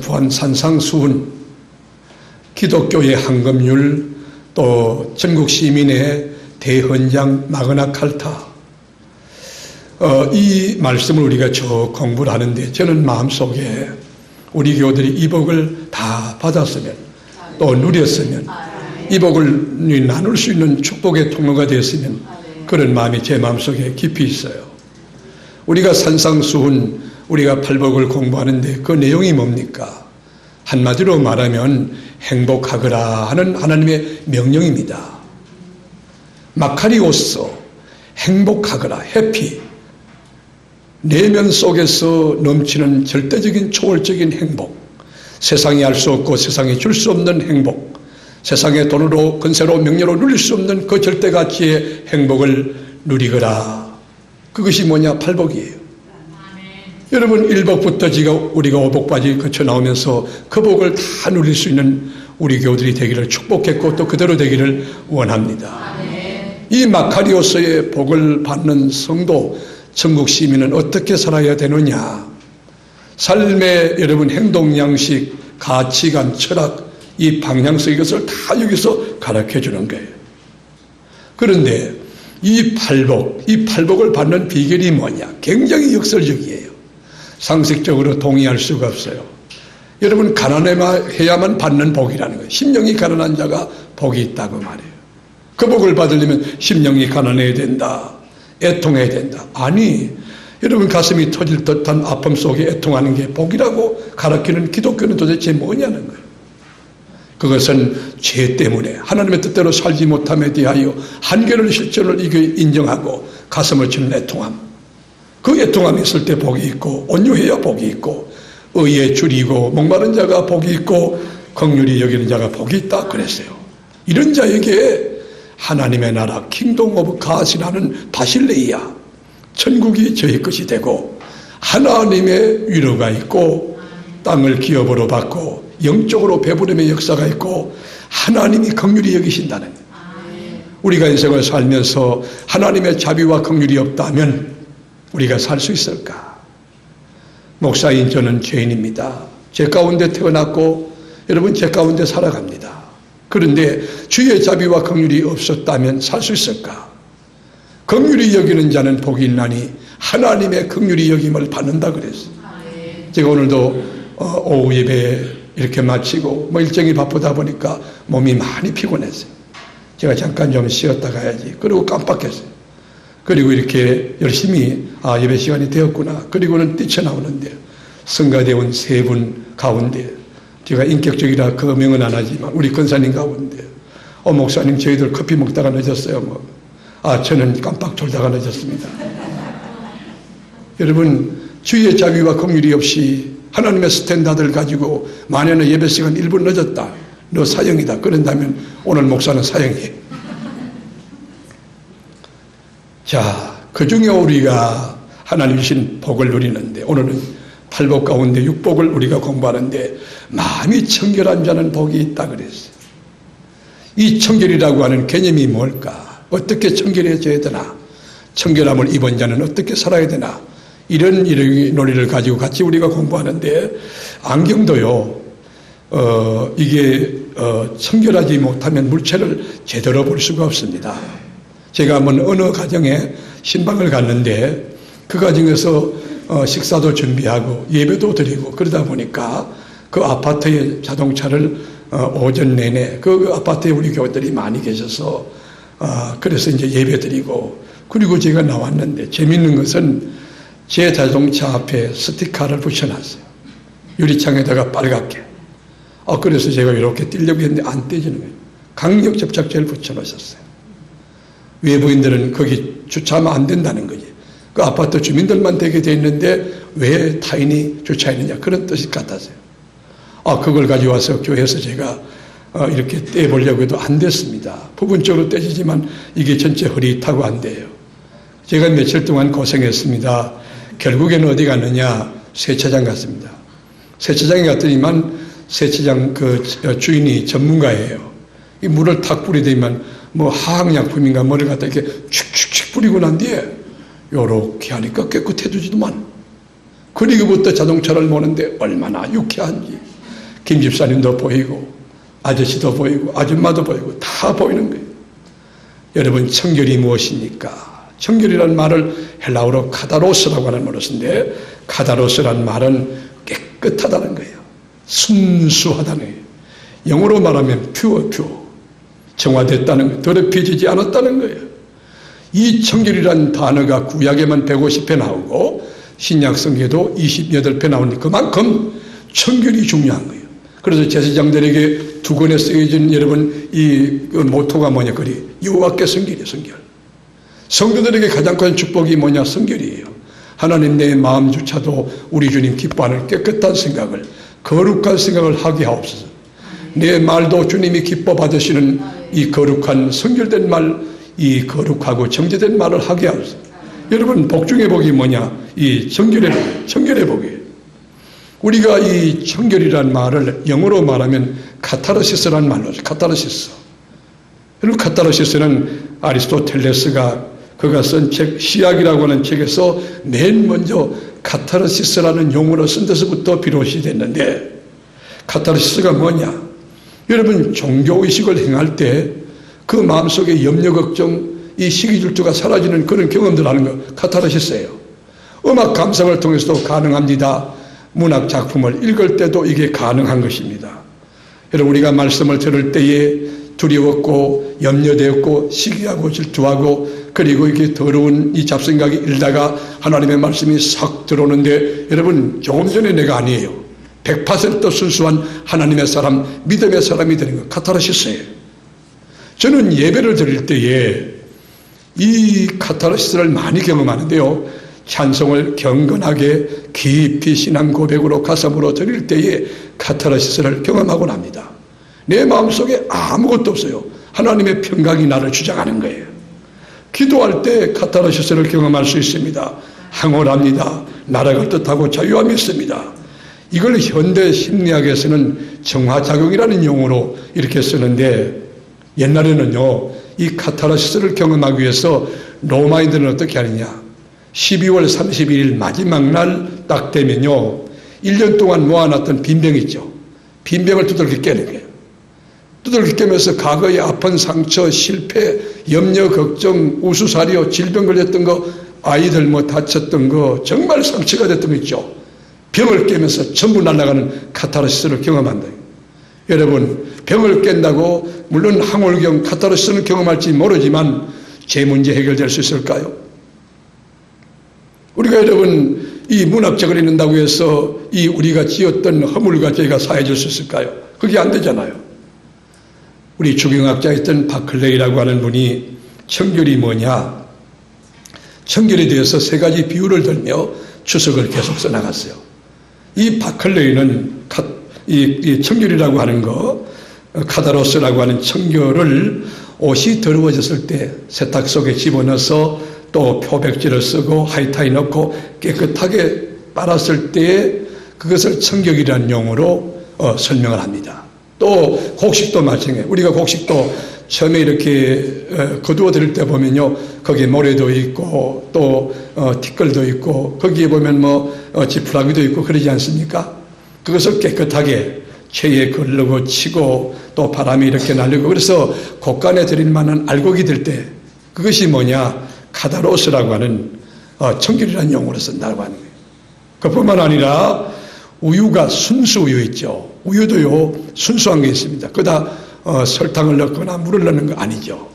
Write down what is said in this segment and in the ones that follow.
부한 산상수훈, 기독교의 황금률, 또 전국 시민의 대헌장 마그나 칼타, 이 말씀을 우리가 저 공부를 하는데 저는 마음속에 우리 교들이 이 복을 다 받았으면 또 누렸으면 이 복을 나눌 수 있는 축복의 통로가 됐으면 그런 마음이 제 마음속에 깊이 있어요. 우리가 산상수훈, 우리가 팔복을 공부하는데 그 내용이 뭡니까? 한마디로 말하면 행복하거라 하는 하나님의 명령입니다. 마카리오스, 행복하거라, 해피. 내면 속에서 넘치는 절대적인 초월적인 행복, 세상이 알 수 없고 세상이 줄 수 없는 행복, 세상의 돈으로 건세로 명예로 누릴 수 없는 그 절대가치의 행복을 누리거라. 그것이 뭐냐? 팔복이에요. 여러분, 1복부터 우리가 5복까지 거쳐 나오면서 그 복을 다 누릴 수 있는 우리 교우들이 되기를 축복했고 또 그대로 되기를 원합니다. 이 마카리오스의 복을 받는 성도, 천국 시민은 어떻게 살아야 되느냐? 삶의 여러분 행동 양식, 가치관, 철학, 이 방향성, 이것을 다 여기서 가르쳐 주는 거예요. 그런데 이 팔복을 받는 비결이 뭐냐? 굉장히 역설적이에요. 상식적으로 동의할 수가 없어요. 여러분, 가난해야만 받는 복이라는 거예요. 심령이 가난한 자가 복이 있다고 말해요. 그 복을 받으려면 심령이 가난해야 된다. 애통해야 된다. 아니, 여러분, 가슴이 터질 듯한 아픔 속에 애통하는 게 복이라고 가르치는 기독교는 도대체 뭐냐는 거예요. 그것은 죄 때문에 하나님의 뜻대로 살지 못함에 대하여 한계를 실존을 인정하고 가슴을 치는 애통함. 그 애통함이 있을 때 복이 있고, 온유해야 복이 있고, 의에 줄이고 목마른 자가 복이 있고 긍휼히 여기는 자가 복이 있다 그랬어요. 이런 자에게 하나님의 나라 킹덤 오브 갓이라는 바실레이아, 천국이 저희 것이 되고 하나님의 위로가 있고 땅을 기업으로 받고 영적으로 배부름의 역사가 있고 하나님이 긍휼히 여기신다는 거예요. 우리가 인생을 살면서 하나님의 자비와 긍휼이 없다면 우리가 살 수 있을까? 목사인 저는 죄인입니다. 제 가운데 태어났고 여러분 제 가운데 살아갑니다. 그런데 주의 자비와 긍휼이 없었다면 살 수 있을까? 긍휼히 여기는 자는 복이 있나니 하나님의 긍휼히 여김을 받는다 그랬어요. 제가 오늘도 오후 예배 이렇게 마치고 일정이 바쁘다 보니까 몸이 많이 피곤했어요. 제가 잠깐 좀 쉬었다 가야지. 그리고 깜빡했어요. 그리고 이렇게 열심히 예배 시간이 되었구나. 그리고는 뛰쳐나오는데 성가대원 세 분 가운데 제가 인격적이라 그 명은 안 하지만 우리 권사님 가운데 목사님 저희들 커피 먹다가 늦었어요. 저는 깜빡 졸다가 늦었습니다. 여러분, 주의 자비와 긍휼이 없이 하나님의 스탠다드를 가지고 만약에 예배 시간 1분 늦었다. 너 사형이다. 그런다면 오늘 목사는 사형이에요. 자, 그 중에 우리가 하나님 주신 복을 누리는데 오늘은 8복 가운데 6복을 우리가 공부하는데 마음이 청결한 자는 복이 있다 그랬어요. 이 청결이라고 하는 개념이 뭘까? 어떻게 청결해져야 되나? 청결함을 입은 자는 어떻게 살아야 되나? 이런 논리를 가지고 같이 우리가 공부하는데 안경도요. 이게 청결하지 못하면 물체를 제대로 볼 수가 없습니다. 제가 한번 어느 가정에 신방을 갔는데 그 가정에서 식사도 준비하고 예배도 드리고 그러다 보니까 그 아파트의 자동차를 오전 내내 그 아파트에 우리 교회들이 많이 계셔서 그래서 이제 예배 드리고 그리고 제가 나왔는데 재밌는 것은 제 자동차 앞에 스티커를 붙여놨어요. 유리창에다가 빨갛게. 그래서 제가 이렇게 떼려고 했는데 안 떼지는 거예요. 강력 접착제를 붙여놓으셨어요. 외부인들은 거기 주차하면 안 된다는 거지. 그 아파트 주민들만 되게 돼 있는데 왜 타인이 주차했느냐 그런 뜻이 같았어요. 그걸 가지고 와서 교회에서 제가 이렇게 떼보려고 해도 안 됐습니다. 부분적으로 떼지지만 이게 전체 흐릿하고 안 돼요. 제가 며칠 동안 고생했습니다. 결국에는 어디 갔느냐? 세차장 갔습니다. 세차장에 갔더니만 세차장 그 주인이 전문가예요. 이 물을 탁 뿌리더니만 화학약품인가 뭐를 갖다 이렇게 축축축 뿌리고 난 뒤에 요렇게 하니까 깨끗해지더만. 그리고부터 자동차를 모는데 얼마나 유쾌한지. 김 집사님도 보이고 아저씨도 보이고 아줌마도 보이고 다 보이는 거예요. 여러분, 청결이 무엇입니까? 청결이라는 말을 헬라어로 카다로스라고 하는 말을 쓰는데, 카다로스라는 말은 깨끗하다는 거예요. 순수하다는 거예요. 영어로 말하면 퓨어, 정화됐다는 거예요. 더럽혀지지 않았다는 거예요. 이 청결이라는 단어가 구약에만 150회 나오고 신약 성경에도 28회 나오니 그만큼 청결이 중요한 거예요. 그래서 제사장들에게 두 권에 쓰여진 여러분 이 모토가 뭐냐? 그리 여호와께 성결이에요. 성결. 성도들에게 가장 큰 축복이 뭐냐? 성결이에요. 하나님, 내 마음조차도 우리 주님 기뻐하는 깨끗한 생각을, 거룩한 생각을 하게 하옵소서. 내 말도 주님이 기뻐 받으시는 이 거룩한 성결된 말, 이 거룩하고 정제된 말을 하게 하옵소서. 여러분, 복 중의 복이 뭐냐? 이 청결의 복이에요. 우리가 이 청결이라는 말을 영어로 말하면 카타르시스라는 말로 하죠. 카타르시스. 여러분, 카타르시스는 아리스토텔레스가 그가 쓴 책 시약이라고 하는 책에서 맨 먼저 카타르시스라는 용어를 쓴 데서부터 비롯이 됐는데, 카타르시스가 뭐냐? 여러분, 종교의식을 행할 때 그 마음속에 염려, 걱정, 이 시기질투가 사라지는 그런 경험들 하는 거 카타르시스예요. 음악 감상을 통해서도 가능합니다. 문학 작품을 읽을 때도 이게 가능한 것입니다. 여러분, 우리가 말씀을 들을 때에 두려웠고 염려되었고 시기하고 질투하고 그리고 이렇게 더러운 이 잡생각이 일다가 하나님의 말씀이 싹 들어오는데, 여러분, 조금 전에 내가 아니에요. 100% 순수한 하나님의 사람, 믿음의 사람이 되는 것, 카타르시스예요. 저는 예배를 드릴 때에 이 카타르시스를 많이 경험하는데요. 찬송을 경건하게 깊이 신앙 고백으로 가슴으로 드릴 때에 카타르시스를 경험하곤 합니다. 내 마음속에 아무것도 없어요. 하나님의 평강이 나를 주장하는 거예요. 기도할 때 카타르시스를 경험할 수 있습니다. 황홀합니다. 나라가 뜻하고 자유함이 있습니다. 이걸 현대 심리학에서는 정화작용이라는 용어로 이렇게 쓰는데, 옛날에는요, 이 카타르시스를 경험하기 위해서 로마인들은 어떻게 하느냐? 12월 31일 마지막 날 딱 되면요, 1년 동안 모아놨던 빈병 있죠. 빈병을 두들겨 깨는 거예요. 두들겨 깨면서 과거의 아픈 상처, 실패, 염려, 걱정, 우수사려, 질병 걸렸던 거, 아이들 뭐 다쳤던 거, 정말 상처가 됐던 거 있죠. 병을 깨면서 전부 날아가는 카타르시스를 경험한다. 여러분, 병을 깬다고 물론 황홀경, 카타르시스는 경험할지 모르지만 제 문제 해결될 수 있을까요? 우리가 여러분 이 문학적을 읽는다고 해서 이 우리가 지었던 허물과 죄가 사해질 수 있을까요? 그게 안 되잖아요. 우리 주경학자였던 바클레이라고 하는 분이 청결이 뭐냐? 청결에 대해서 세 가지 비유를 들며 추석을 계속 써나갔어요. 이 바클레이는 이 청결이라고 하는 거, 카다로스라고 하는 청결을 옷이 더러워졌을 때 세탁속에 집어넣어서 또 표백지를 쓰고 하이타이 넣고 깨끗하게 빨았을 때에 그것을 청결이라는 용어로 설명을 합니다. 또 곡식도 마찬가지예요. 우리가 곡식도 처음에 이렇게 거두어 드릴 때 보면요, 거기에 모래도 있고 또 티끌도 있고 거기에 보면 뭐 지푸라기도 있고 그러지 않습니까? 그것을 깨끗하게 체에 걸르고 치고 또 바람이 이렇게 날리고, 그래서 곡간에 드릴 만한 알곡이 될 때 그것이 뭐냐? 카다로스라고 하는 청결이라는 용어로 쓴다고 하는 거예요. 그뿐만 아니라 우유가 순수 우유 있죠. 우유도요, 순수한 게 있습니다. 그다 설탕을 넣거나 물을 넣는 거 아니죠.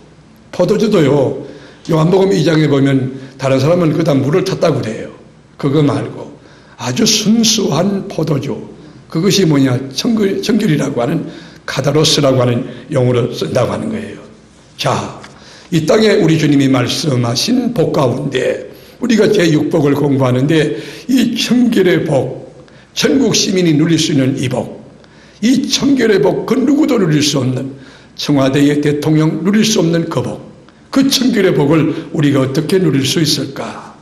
포도주도요, 요한복음 2장에 보면 다른 사람은 그다 물을 탔다고 그래요. 그거 말고 아주 순수한 포도주, 그것이 뭐냐? 청결이라고 하는 카다로스라고 하는 용어로 쓴다고 하는 거예요. 자, 이 땅에 우리 주님이 말씀하신 복 가운데 우리가 제6복을 공부하는데 이 청결의 복, 천국 시민이 누릴 수 있는 이 복, 이 청결의 복, 그 누구도 누릴 수 없는, 청와대의 대통령 누릴 수 없는 그 복, 그 청결의 복을 우리가 어떻게 누릴 수 있을까?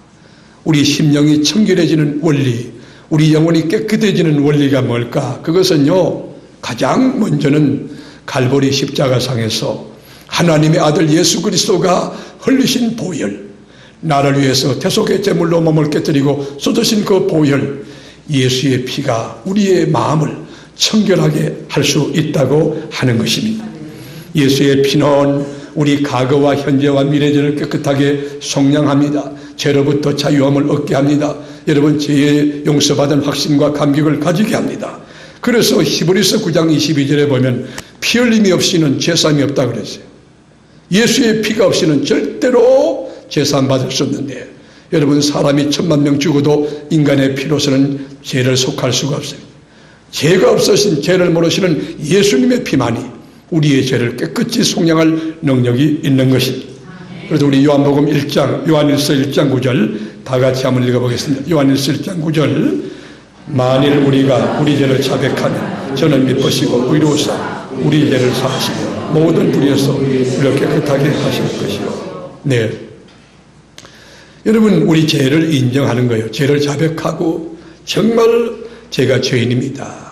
우리 심령이 청결해지는 원리, 우리 영혼이 깨끗해지는 원리가 뭘까? 그것은요, 가장 먼저는 갈보리 십자가상에서 하나님의 아들 예수 그리스도가 흘리신 보혈, 나를 위해서 대속의 제물로 몸을 깨뜨리고 쏟으신 그 보혈, 예수의 피가 우리의 마음을 청결하게 할 수 있다고 하는 것입니다. 예수의 피는 우리 과거와 현재와 미래 죄를 깨끗하게 속량합니다. 죄로부터 자유함을 얻게 합니다. 여러분, 죄의 용서받은 확신과 감격을 가지게 합니다. 그래서 히브리서 9장 22절에 보면 피 흘림이 없이는 죄사함이 없다 그랬어요. 예수의 피가 없이는 절대로 죄사함 받을 수 없는데, 여러분, 사람이 10,000,000명 죽어도 인간의 피로서는 죄를 속할 수가 없어요. 죄가 없으신, 죄를 모르시는 예수님의 피만이 우리의 죄를 깨끗이 속량할 능력이 있는 것입니다. 그래서 우리 요한복음 1장, 요한일서 1장 9절 다 같이 한번 읽어보겠습니다. 요한일서 1장 9절. 만일 우리가 우리 죄를 자백하면 저는 미쁘시고 의로우사 우리 죄를 사하시고 모든 불의에서 우리를 깨끗하게 하실 것이요. 네, 여러분, 우리 죄를 인정하는 거예요. 죄를 자백하고 정말 제가 죄인입니다.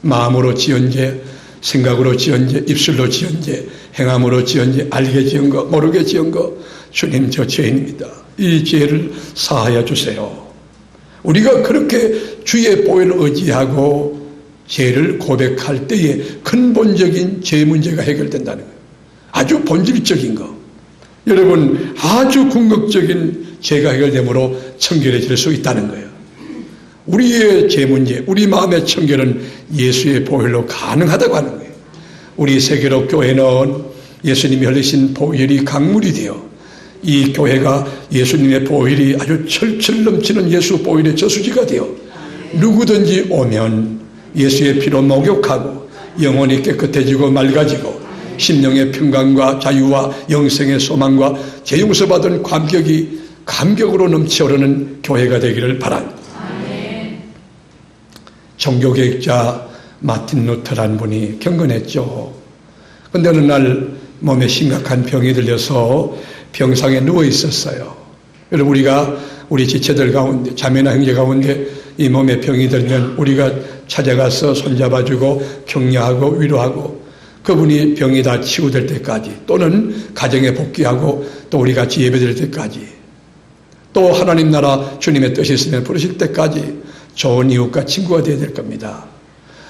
마음으로 지은 죄, 생각으로 지은 죄, 입술로 지은 죄, 행함으로 지은 죄, 알게 지은 거, 모르게 지은 거, 주님 저 죄인입니다. 이 죄를 사하여 주세요. 우리가 그렇게 주의 보혈을 의지하고 죄를 고백할 때에 근본적인 죄 문제가 해결된다는 거예요. 아주 본질적인 거. 여러분, 아주 궁극적인 죄가 해결되므로 청결해질 수 있다는 거예요. 우리의 죄 문제, 우리 마음의 청결은 예수의 보혈로 가능하다고 하는 거예요. 우리 세계로 교회는 예수님이 흘리신 보혈이 강물이 되어 이 교회가 예수님의 보혈이 아주 철철 넘치는 예수 보혈의 저수지가 되어 누구든지 오면 예수의 피로 목욕하고 영혼이 깨끗해지고 맑아지고 심령의 평강과 자유와 영생의 소망과 죄 용서받은 감격으로 넘치오르는 교회가 되기를 바랍니다. 종교개혁자 마틴 루터라는 분이 경건했죠. 그런데 어느 날 몸에 심각한 병이 들려서 병상에 누워 있었어요. 여러분, 우리가 우리 지체들 가운데, 자매나 형제 가운데 이 몸에 병이 들면 우리가 찾아가서 손잡아주고 격려하고 위로하고 그분이 병이 다 치유될 때까지, 또는 가정에 복귀하고 또 우리 같이 예배드릴 때까지, 또 하나님 나라 주님의 뜻이 있으면 부르실 때까지 좋은 이웃과 친구가 되어야 될 겁니다.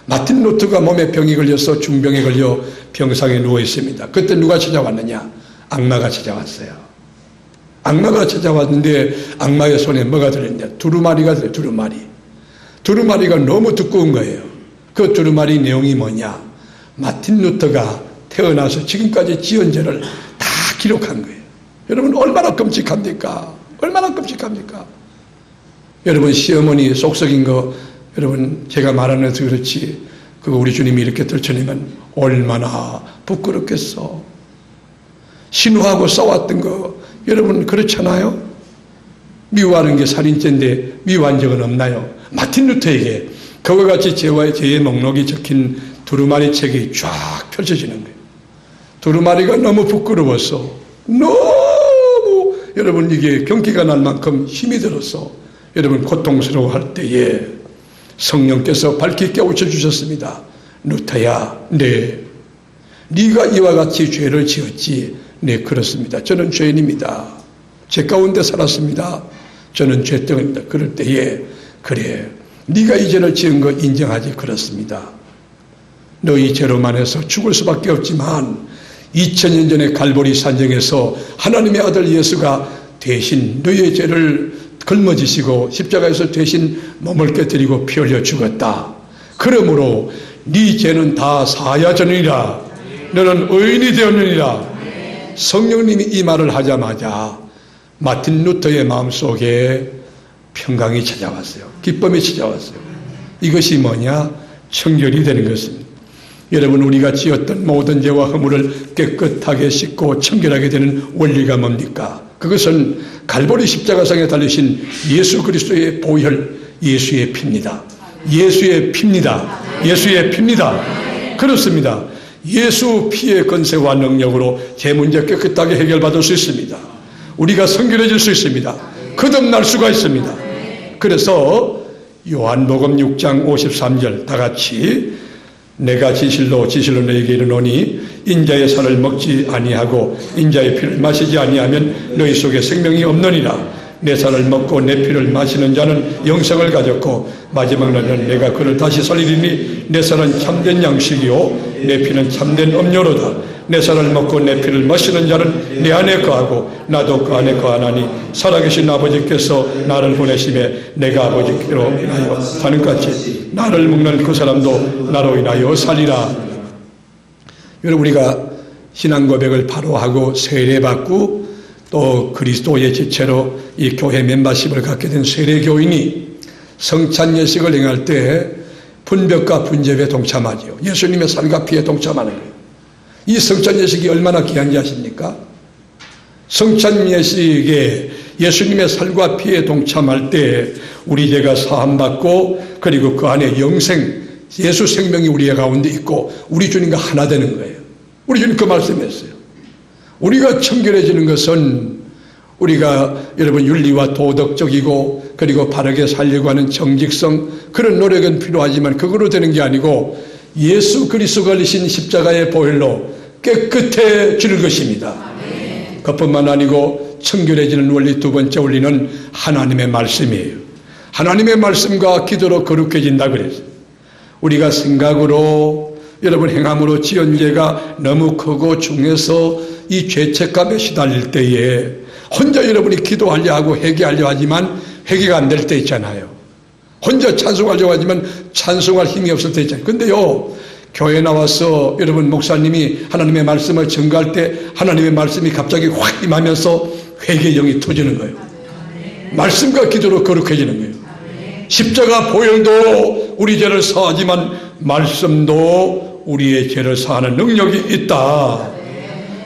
마틴 루터가 몸에 병이 걸려서 중병에 걸려 병상에 누워 있습니다. 그때 누가 찾아왔느냐? 악마가 찾아왔어요. 악마가 찾아왔는데 악마의 손에 뭐가 들어있냐? 두루마리가 들어요. 두루마리가 너무 두꺼운 거예요. 그 두루마리 내용이 뭐냐? 마틴 루터가 태어나서 지금까지 지은 죄를 다 기록한 거예요. 여러분, 얼마나 끔찍합니까? 얼마나 끔찍합니까? 여러분, 시어머니 속썩인 거, 여러분, 제가 말하는 데서 그렇지, 그거 우리 주님이 이렇게 들춰내면 얼마나 부끄럽겠어. 신우하고 싸웠던 거, 여러분, 그렇잖아요? 미워하는 게 살인죄인데 미워한 적은 없나요? 마틴 루터에게 그와 같이 죄와의 죄의 목록이 적힌 두루마리 책이 쫙 펼쳐지는 거예요. 두루마리가 너무 부끄러워서, 너무, 여러분, 이게 경기가 날 만큼 힘이 들어서 여러분 고통스러워할 때에 성령께서 밝히 깨우쳐 주셨습니다. 루터야, 네가 이와 같이 죄를 지었지. 네, 그렇습니다. 저는 죄인입니다. 죄 가운데 살았습니다. 저는 죄덩입니다. 그럴 때에 그래, 네가 이 죄를 지은 거 인정하지. 그렇습니다. 너희 죄로만 해서 죽을 수밖에 없지만 2000년 전에 갈보리 산정에서 하나님의 아들 예수가 대신 너희의 죄를 걸머지시고 십자가에서 대신 몸을 깨뜨리고 피 흘려 죽었다. 그러므로 네 죄는 다 사하여졌느니라. 너는 의인이 되었느니라. 성령님이 이 말을 하자마자 마틴 루터의 마음속에 평강이 찾아왔어요. 기쁨이 찾아왔어요. 이것이 뭐냐? 청결이 되는 것입니다. 여러분, 우리가 지었던 모든 죄와 허물을 깨끗하게 씻고 청결하게 되는 원리가 뭡니까? 그것은 갈보리 십자가상에 달리신 예수 그리스도의 보혈, 예수의 피입니다. 예수의 피입니다. 예수의 피입니다. 그렇습니다. 예수 피의 권세와 능력으로 죄 문제 깨끗하게 해결받을 수 있습니다. 우리가 성결해질 수 있습니다. 거듭날 수가 있습니다. 그래서 요한복음 6장 53절 다 같이, 내가 진실로 너에게 이르노니 인자의 살을 먹지 아니하고 인자의 피를 마시지 아니하면 너희 속에 생명이 없느니라. 내 살을 먹고 내 피를 마시는 자는 영생을 가졌고 마지막 날에는 내가 그를 다시 살리리니 내 살은 참된 양식이요 내 피는 참된 음료로다. 내 살을 먹고 내 피를 마시는 자는 내 안에 거하고 나도 그 안에 거하나니 살아계신 아버지께서 나를 보내심에 내가 아버지께로 인하여 사는 같이 나를 먹는 그 사람도 나로 인하여 살리라. 여러분, 우리가 신앙 고백을 바로 하고 세례받고 또 그리스도의 지체로 이 교회 멤버십을 갖게 된 세례교인이 성찬 예식을 행할 때 분벽과 분재에 동참하죠. 예수님의 살과 피에 동참하는 거예요. 이 성찬 예식이 얼마나 귀한지 아십니까? 성찬 예식에 예수님의 살과 피에 동참할 때 우리 죄가 사함받고 그리고 그 안에 영생, 예수 생명이 우리 가운데 있고 우리 주님과 하나 되는 거예요. 우리 주님 그 말씀했어요. 우리가 청결해지는 것은 우리가 여러분 윤리와 도덕적이고 그리고 바르게 살려고 하는 정직성 그런 노력은 필요하지만 그거로 되는 게 아니고 예수 그리스도가 걸리신 십자가의 보혈로 깨끗해질 것입니다. 그것뿐만 아니고 청결해지는 원리 두 번째 원리는 하나님의 말씀이에요. 하나님의 말씀과 기도로 거룩해진다 그랬어요. 우리가 생각으로 여러분 행함으로 지은 죄가 너무 크고 중해서 이 죄책감에 시달릴 때에 혼자 여러분이 기도하려 하고 회개하려 하지만 회개가 안 될 때 있잖아요. 혼자 찬송하려고 하지만 찬송할 힘이 없을 때 있잖아요. 근데요, 교회 나와서 여러분 목사님이 하나님의 말씀을 전가할 때 하나님의 말씀이 갑자기 확 임하면서 회개의 영이 터지는 거예요. 말씀과 기도로 거룩해지는 거예요. 십자가 보혈도 우리 죄를 사하지만 말씀도 우리의 죄를 사하는 능력이 있다.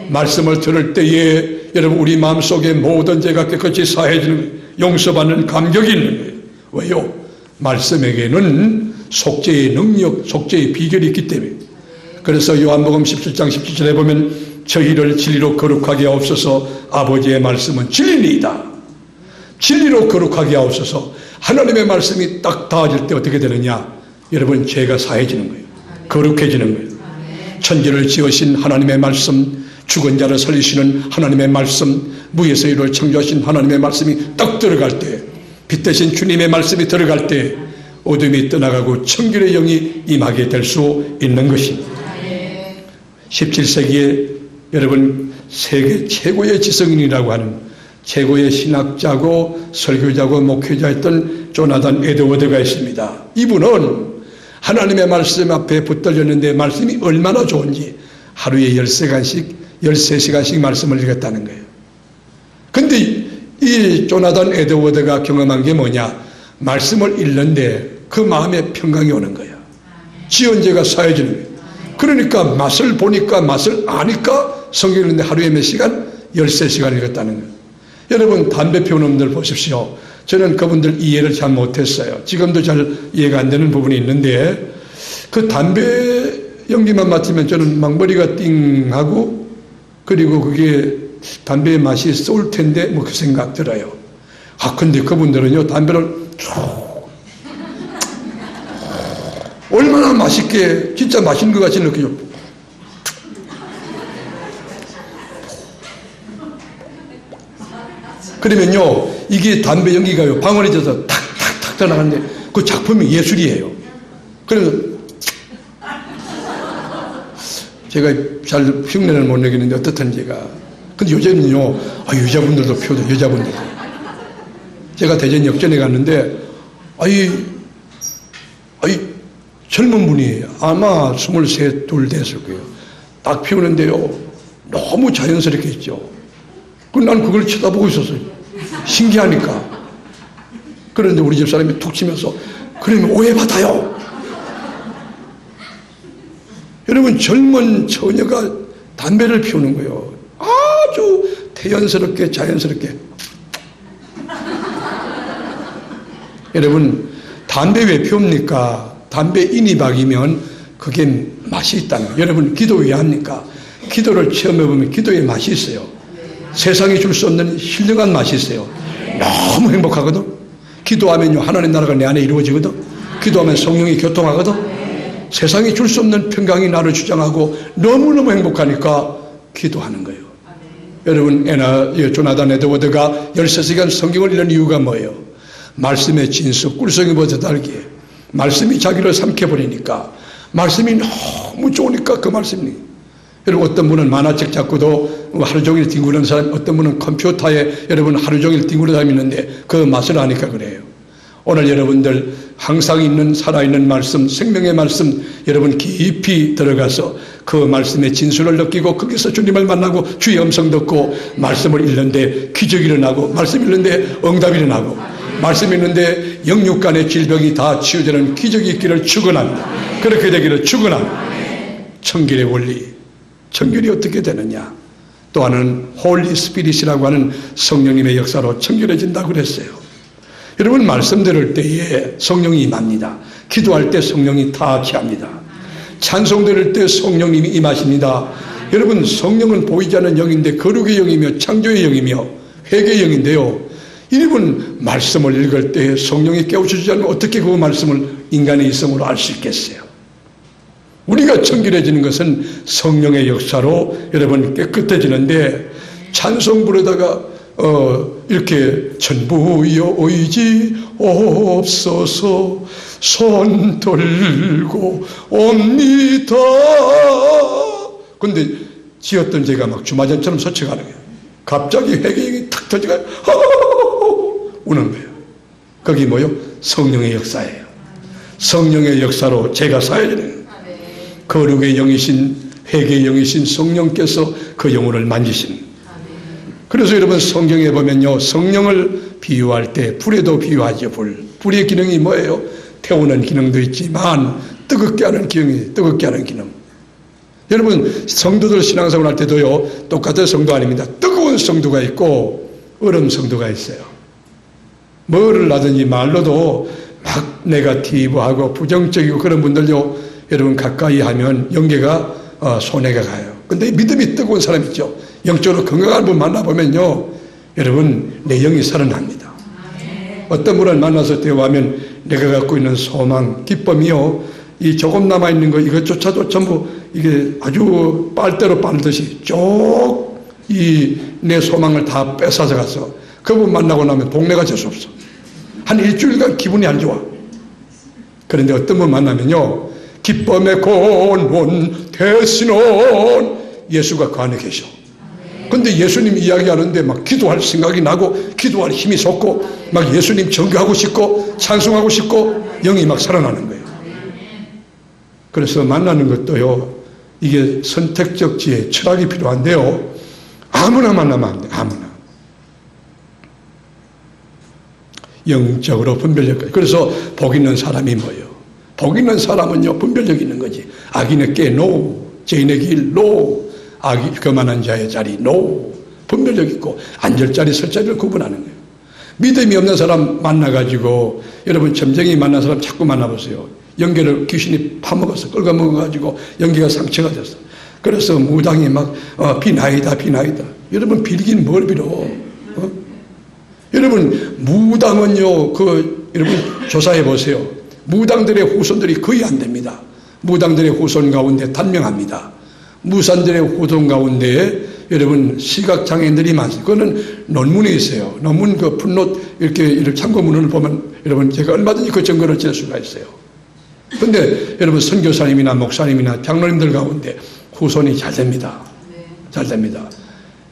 말씀을 들을 때에 여러분 우리 마음속에 모든 죄가 깨끗이 사해지는 용서받는 감격이 있는 거예요. 왜요? 말씀에게는 속죄의 능력, 속죄의 비결이 있기 때문에. 그래서 요한복음 17장 17절에 보면 저희를 진리로 거룩하게 하옵소서. 아버지의 말씀은 진리이다. 진리로 거룩하게 하옵소서. 하나님의 말씀이 딱 닿아질 때 어떻게 되느냐? 여러분 죄가 사해지는 거예요. 거룩해지는 거예요. 천지를 지으신 하나님의 말씀, 죽은 자를 살리시는 하나님의 말씀, 무에서 이를 창조하신 하나님의 말씀이 딱 들어갈 때, 빛 대신 주님의 말씀이 들어갈 때 어둠이 떠나가고 청결의 영이 임하게 될 수 있는 것입니다. 17세기에 여러분 세계 최고의 지성인이라고 하는 최고의 신학자고 설교자고 목회자였던 조나단 에드워드가 있습니다. 이분은 하나님의 말씀 앞에 붙들렸는데 말씀이 얼마나 좋은지 하루에 13시간씩 말씀을 읽었다는 거예요. 근데 이 조나단 에드워드가 경험한 게 뭐냐? 말씀을 읽는데 그 마음에 평강이 오는 거야. 지은 죄가 사해지는 거예요. 그러니까 맛을 보니까 맛을 아니까 성경 읽는데 하루에 몇 시간? 13시간 읽었다는 거예요. 여러분 담배 피우는 분들 보십시오. 저는 그분들 이해를 잘 못했어요. 지금도 잘 이해가 안 되는 부분이 있는데 그 담배 연기만 맡으면 저는 막 머리가 띵하고 그리고 그게 담배의 맛이 쏠 텐데 뭐 그 생각 들어요. 아 근데 그분들은요 담배를 얼마나 맛있게 진짜 맛있는 것 같이 느껴요. 그러면요 이게 담배 연기가요 방울이 져서 탁탁탁 떠나가는데 그 작품이 예술이에요. 그래서 제가 잘 흉내를 못 내겠는데 어떻든 제가 근데 요즘은요 여자분들도 피우죠. 여자분들도 제가 대전 역전에 갔는데 젊은 분이 아마 23, 2 됐을 거예요. 딱 피우는데요 너무 자연스럽게 했죠. 난 그걸 쳐다보고 있었어요. 신기하니까. 그런데 우리 집 사람이 툭 치면서 그러면 오해받아요. 여러분 젊은 처녀가 담배를 피우는 거예요. 아주 태연스럽게 자연스럽게. 여러분 담배 왜 피웁니까? 담배 인이박이면 그게 맛이 있다는 거예요. 여러분 기도 왜 합니까? 기도를 체험해보면 기도에 맛이 있어요. 세상이 줄 수 없는 신령한 맛이 있어요. 너무 행복하거든. 기도하면요 하나님 나라가 내 안에 이루어지거든. 기도하면 성령이 교통하거든. 세상이 줄 수 없는 평강이 나를 주장하고 너무너무 행복하니까 기도하는 거예요. 여러분 조나단 에드워드가 13시간 성경을 읽는 이유가 뭐예요? 말씀의 진수, 꿀성이 버져 달기에 말씀이 자기를 삼켜버리니까, 말씀이 너무 좋으니까 그 말씀이. 여러분, 어떤 분은 만화책 잡고도 하루 종일 뒹구는 사람, 어떤 분은 컴퓨터에 여러분 하루 종일 뒹구는 사람이 있는데 그 맛을 아니까 그래요. 오늘 여러분들 항상 있는 살아있는 말씀, 생명의 말씀, 여러분 깊이 들어가서 그 말씀의 진수를 느끼고 거기서 주님을 만나고 주의 음성 듣고 말씀을 읽는데 기적이 일어나고, 말씀 읽는데 응답이 일어나고, 말씀 읽는데 영육간의 질병이 다 치유되는 기적이 있기를 축원합니다. 그렇게 되기를 축원합니다. 청결의 원리, 청결이 어떻게 되느냐? 또 하나는 홀리 스피릿이라고 하는 성령님의 역사로 청결해진다고 그랬어요. 여러분, 말씀 들을 때에 성령이 임합니다. 기도할 때 성령이 타치합니다. 찬송 들을 때 성령님이 임하십니다. 여러분, 성령은 보이지 않는 영인데 거룩의 영이며 창조의 영이며 회개의 영인데요, 여러분, 말씀을 읽을 때 성령이 깨우쳐주지 않으면 어떻게 그 말씀을 인간의 이성으로 알 수 있겠어요? 우리가 청결해지는 것은 성령의 역사로 여러분 깨끗해지는데, 찬송 부르다가 이렇게 전부여 의지옵소서 손 들고 옵니다. 근데 지었던 죄가 막 주마전처럼 서쳐가는 거예요. 갑자기 회개형이 탁 터지고 우는 거예요. 그게 뭐요? 성령의 역사예요. 성령의 역사로 죄가 사해지는 거예요. 거룩의 영이신, 회개의 영이신 성령께서 그 영혼을 만지시는. 그래서 여러분, 성경에 보면요, 성령을 비유할 때 불에도 비유하죠. 불의 기능이 뭐예요? 태우는 기능도 있지만 뜨겁게 하는 기능이, 뜨겁게 하는 기능. 여러분, 성도들 신앙생활 할 때도요, 똑같은 성도 아닙니다. 뜨거운 성도가 있고 얼음 성도가 있어요. 뭐를 하든지 말로도 막 네거티브하고 부정적이고 그런 분들요, 여러분 가까이 하면 영계가 손해가 가요. 근데 믿음이 뜨거운 사람 있죠. 영적으로 건강한 분 만나보면요, 여러분 내 영이 살아납니다. 어떤 분을 만나서 대화하면 내가 갖고 있는 소망, 기쁨이요, 이 조금 남아있는 거 이것조차도 전부 이게 아주 빨대로 빨듯이 쭉 이 내 소망을 다 뺏어서 가서 그분 만나고 나면 동네가 재수없어. 한 일주일간 기분이 안 좋아. 그런데 어떤 분 만나면요, 기쁨의 근원 대신은 예수가 그 안에 계셔. 근데 예수님 이야기하는데 막 기도할 생각이 나고 기도할 힘이 솟고 막 예수님 정교하고 싶고 찬송하고 싶고 영이 막 살아나는 거예요. 그래서 만나는 것도요, 이게 선택적 지혜, 철학이 필요한데요, 아무나 만나면 안 돼. 아무나. 영적으로 분별력. 그래서 복 있는 사람이 뭐예요? 복 있는 사람은요, 분별력 있는 거지. 악인의 께 노, 죄인의 길 노, 악이 교만한 자의 자리 노. 분별력 있고 앉을 자리 설 자리를 구분하는 거예요. 믿음이 없는 사람 만나가지고, 여러분 점쟁이 만난 사람 자꾸 만나보세요. 영계를 귀신이 파먹어서 긁어먹어가지고 영계가 상처가 됐어. 그래서 무당이 막 비나이다 비나이다. 여러분 빌긴 뭘 빌어? 여러분 무당은요, 여러분 조사해 보세요. 무당들의 후손들이 거의 안 됩니다. 무당들의 후손 가운데 단명합니다. 무산들의 후손 가운데 여러분 시각장애인들이 많습니다. 그거는 논문에 있어요. 논문 그 풋노트 이렇게 참고문을 보면 여러분 제가 얼마든지 그 증거를 질 수가 있어요. 근데 여러분 선교사님이나 목사님이나 장로님들 가운데 후손이 잘 됩니다. 잘 됩니다.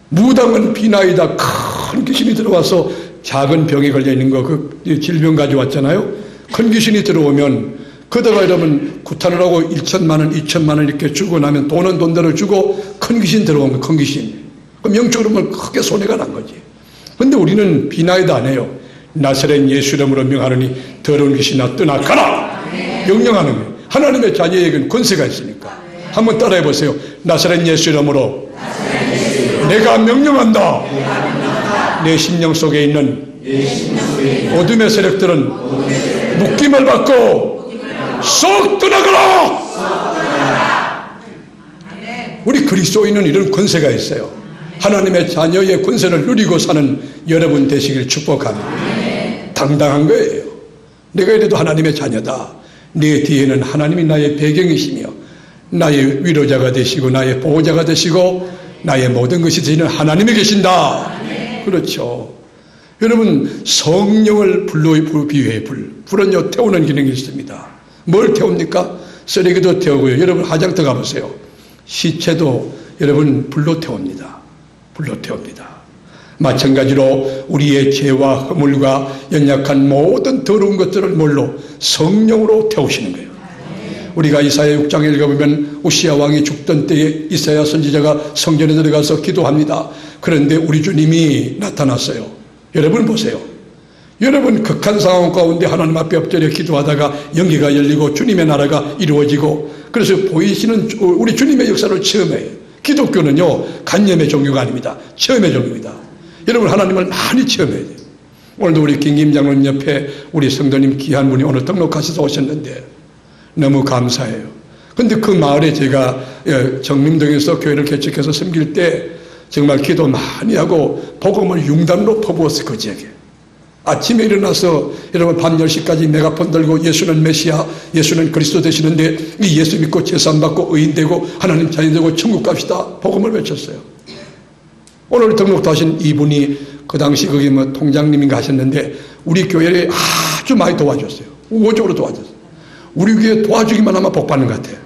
무당은 비나이다. 큰 귀신이 들어와서 작은 병에 걸려 있는 거, 그 질병 가져왔잖아요. 큰 귀신이 들어오면 그다가 여러분 구타를 하고 1천만 원, 2천만 원 이렇게 주고 나면 돈은 돈대로 주고 큰 귀신 들어온 거, 큰 귀신. 그럼 영적으로 보면 크게 손해가 난 거지. 근데 우리는 비나이다 안 해요. 나사렛 예수 이름으로 명하노니 더러운 귀신아 떠나가라. 명령하는 거예요. 하나님의 자녀에게는 권세가 있으니까. 한번 따라해 보세요. 나사렛 예수 이름으로 내가 명령한다. 내 심령 속에 있는 어둠의 세력들은 묶임을 받고 쏙 떠나가라. 우리 그리스도인은 이런 권세가 있어요. 하나님의 자녀의 권세를 누리고 사는 여러분 되시길 축복합니다. 당당한 거예요. 내가 이래도 하나님의 자녀다. 내 뒤에는 하나님이 나의 배경이시며 나의 위로자가 되시고 나의 보호자가 되시고 나의 모든 것이 되시는 하나님이 계신다. 그렇죠. 여러분, 성령을 불로 비유해 불은요 태우는 기능이 있습니다. 뭘 태웁니까? 쓰레기도 태우고요. 여러분 화장터 가보세요. 시체도 여러분 불로 태웁니다. 불로 태웁니다. 마찬가지로 우리의 죄와 허물과 연약한 모든 더러운 것들을 뭘로? 성령으로 태우시는 거예요. 우리가 이사야 6장에 읽어보면 우시야 왕이 죽던 때에 이사야 선지자가 성전에 들어가서 기도합니다. 그런데 우리 주님이 나타났어요. 여러분 보세요. 여러분 극한 상황 가운데 하나님 앞에 엎드려 기도하다가 연기가 열리고 주님의 나라가 이루어지고 그래서 보이시는 우리 주님의 역사를 체험해요. 기독교는요 간념의 종교가 아닙니다. 체험의 종교입니다. 여러분 하나님을 많이 체험해야 돼요. 오늘도 우리 김김 장로님 옆에 우리 성도님 귀한 분이 오늘 등록하셔서 오셨는데 너무 감사해요. 근데 그 마을에 제가 정림동에서 교회를 개척해서 섬길 때 정말 기도 많이 하고 복음을 융단으로 퍼부었어요. 그 지역에. 아침에 일어나서 여러분 밤 10시까지 메가폰 들고 예수는 메시아, 예수는 그리스도 되시는데 이 예수 믿고 제사함받고 의인되고 하나님 자녀되고 천국 갑시다. 복음을 외쳤어요. 오늘 등록도 하신 이분이 그 당시 거기 뭐 통장님인가 하셨는데 우리 교회에 아주 많이 도와줬어요. 우호적으로 도와줬어요. 우리 교회 도와주기만 하면 복 받는 것 같아요.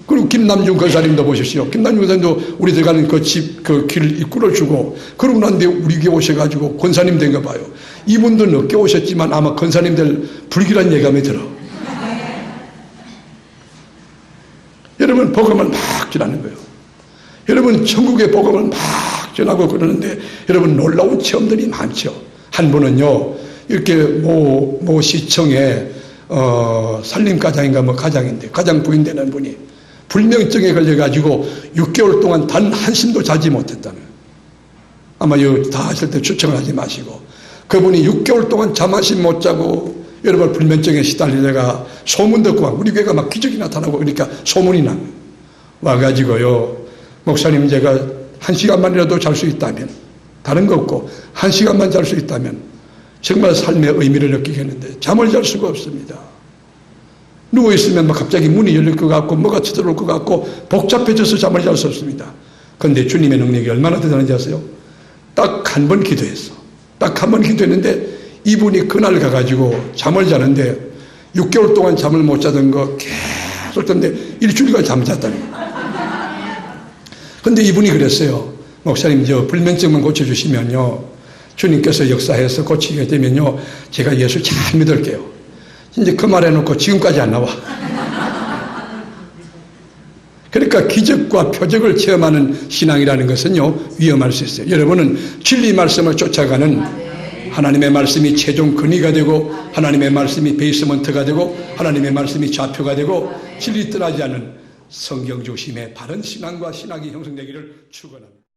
그리고 김남중 권사님도 보십시오. 김남중 권사님도 우리 들어가는 그 집, 그 길 입구를 주고, 그러고 난 뒤에 우리 교회 오셔가지고 권사님 된 거 봐요. 이분도 늦게 오셨지만 아마 권사님들 불길한 예감이 들어. 여러분, 복음을 막 전하는 거예요. 여러분, 천국의 복음을 막 전하고 그러는데, 여러분, 놀라운 체험들이 많죠. 한 분은요, 이렇게 모 시청에, 산림가장인가 뭐 가장인데, 가장 부인 되는 분이 불면증에 걸려가지고 6개월 동안 단 한숨도 자지 못했다는. 아마 이거 다 하실 때 추청을 하지 마시고. 그분이 6개월 동안 잠 한숨 못 자고 여러분 불면증에 시달리다가 소문 듣고 와. 우리 교회가 막 기적이 나타나고 그러니까 소문이 나. 와가지고요. 목사님 제가 1시간만이라도 잘 수 있다면 다른 거 없고 1시간만 잘 수 있다면 정말 삶의 의미를 느끼겠는데 잠을 잘 수가 없습니다. 누워있으면 막 갑자기 문이 열릴 것 같고 뭐가 쳐들어올 것 같고 복잡해져서 잠을 잘 수 없습니다. 그런데 주님의 능력이 얼마나 대단한지 아세요? 딱 한 번 기도했어. 딱 한 번 기도했는데 이분이 그날 가가지고 잠을 자는데 6개월 동안 잠을 못 자던 거 계속 잤는데 일주일간 잠 잤다는 거예요. 그런데 이분이 그랬어요. 목사님 저 불면증만 고쳐주시면요 주님께서 역사해서 고치게 되면요 제가 예수 잘 믿을게요. 이제 그 말 해놓고 지금까지 안 나와. 그러니까 기적과 표적을 체험하는 신앙이라는 것은요 위험할 수 있어요. 여러분은 진리 말씀을 쫓아가는 하나님의 말씀이 최종 근위가 되고 하나님의 말씀이 베이스먼트가 되고 하나님의 말씀이 좌표가 되고 진리 떠나지 않는 성경 중심의 바른 신앙과 신학이 형성되기를 축원합니다.